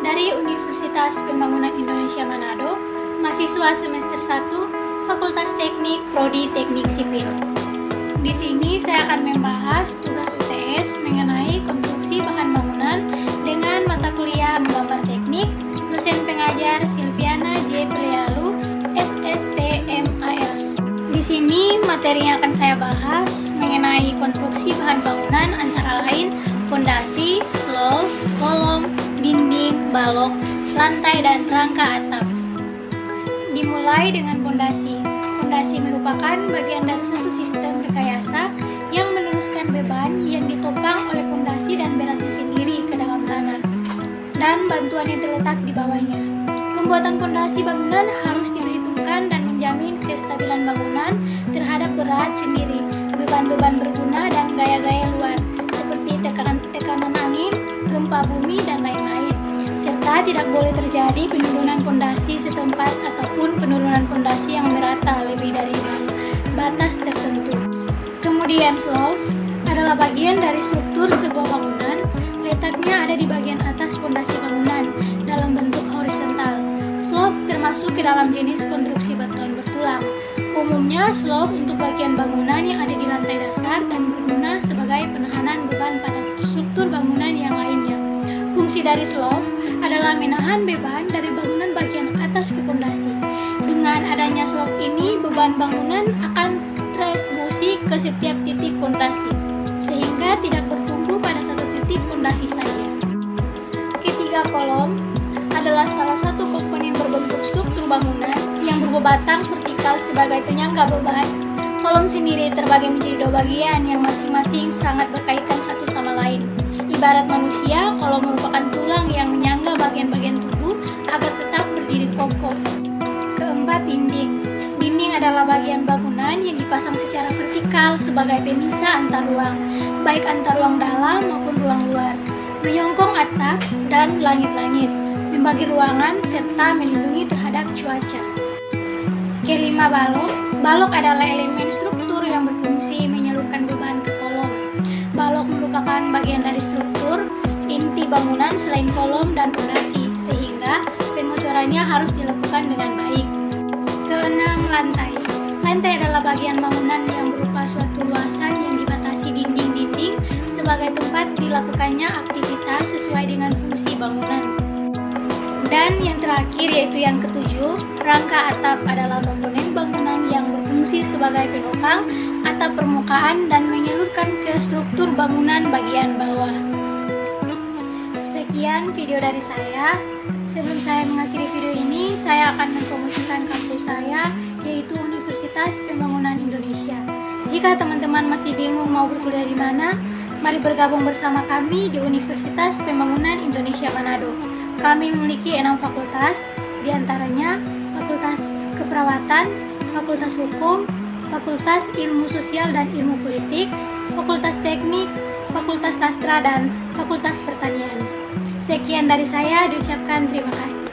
dari Universitas Pembangunan Indonesia Manado, mahasiswa semester 1, Fakultas Teknik, Prodi Teknik Sipil. Di sini saya akan membahas tugas UTS mengenai konstruksi bahan bangunan dengan mata kuliah menggambar teknik, dosen pengajar Silviana J. Pelialu, SSTMAS. Di sini materi yang akan saya bahas mengenai konstruksi bahan bangunan antara lain fondasi, slope, kolom, dinding, balok, lantai, dan rangka atap. Dimulai dengan fondasi. Fondasi merupakan bagian dari satu sistem rekayasa yang meneruskan beban yang ditopang oleh fondasi dan beratnya sendiri ke dalam tanah, dan bantuan yang terletak di bawahnya. Pembuatan fondasi bangunan harus diperhitungkan dan menjamin kestabilan bangunan terhadap berat sendiri, beban-beban berguna, dan gaya-gaya luar, seperti tekanan angin, gempa bumi, dan lain-lain. Serta tidak boleh terjadi penurunan fondasi setempat ataupun penurunan fondasi yang merata lebih dari batas tertentu. Kemudian slope adalah bagian dari struktur sebuah bangunan. Letaknya ada di bagian atas fondasi bangunan dalam bentuk horizontal. Slope termasuk ke dalam jenis konstruksi beton bertulang. Umumnya slope untuk bagian bangunan yang ada di lantai dasar dan berguna sebagai penahanan beban pada struktur bangunan yang lainnya. Fungsi dari slope adalah menahan beban dari bangunan bagian atas ke fondasi. Dengan adanya slope ini, beban bangunan akan terdistribusi ke setiap titik fondasi, sehingga tidak bertumbuh pada satu titik fondasi saja. Ketiga, kolom adalah salah satu komponen berbentuk struktur bangunan yang berupa batang vertikal sebagai penyangga beban. Kolom sendiri terbagi menjadi dua bagian yang masing-masing sangat berkaitan satu sama lain. Ibarat manusia, kolom merupakan tulang yang menyangga bagian-bagian tubuh agar tetap berdiri kokoh. Keempat, dinding. Dinding adalah bagian bangunan yang dipasang secara vertikal sebagai pemisah antar ruang, baik antar ruang dalam maupun ruang luar, menyongkong atap dan langit-langit, membagi ruangan, serta melindungi terhadap cuaca. Kelima, balok. Balok adalah elemen struktur yang berfungsi menyalurkan beban ke kolom. Balok merupakan bagian dari struktur inti bangunan selain kolom dan fondasi, sehingga pengocorannya harus dilakukan dengan baik. Keenam, lantai. Lantai adalah bagian bangunan yang berupa suatu luasan yang dibatasi dinding-dinding sebagai tempat dilakukannya aktivitas sesuai dengan fungsi bangunan. Dan yang terakhir yaitu yang ketujuh, rangka atap adalah komponen bangunan yang berfungsi sebagai penopang atap permukaan dan menyalurkan ke struktur bangunan bagian bawah. Sekian video dari saya. Sebelum saya mengakhiri video ini, saya akan mempromosikan kampus saya, yaitu Universitas Pembangunan Indonesia. Jika teman-teman masih bingung mau berkuliah di mana, mari bergabung bersama kami di Universitas Pembangunan Indonesia Manado. Kami memiliki 6 fakultas, diantaranya Fakultas Keperawatan, Fakultas Hukum, Fakultas Ilmu Sosial dan Ilmu Politik, Fakultas Teknik, Fakultas Sastra, dan Fakultas Pertanian. Sekian dari saya, diucapkan terima kasih.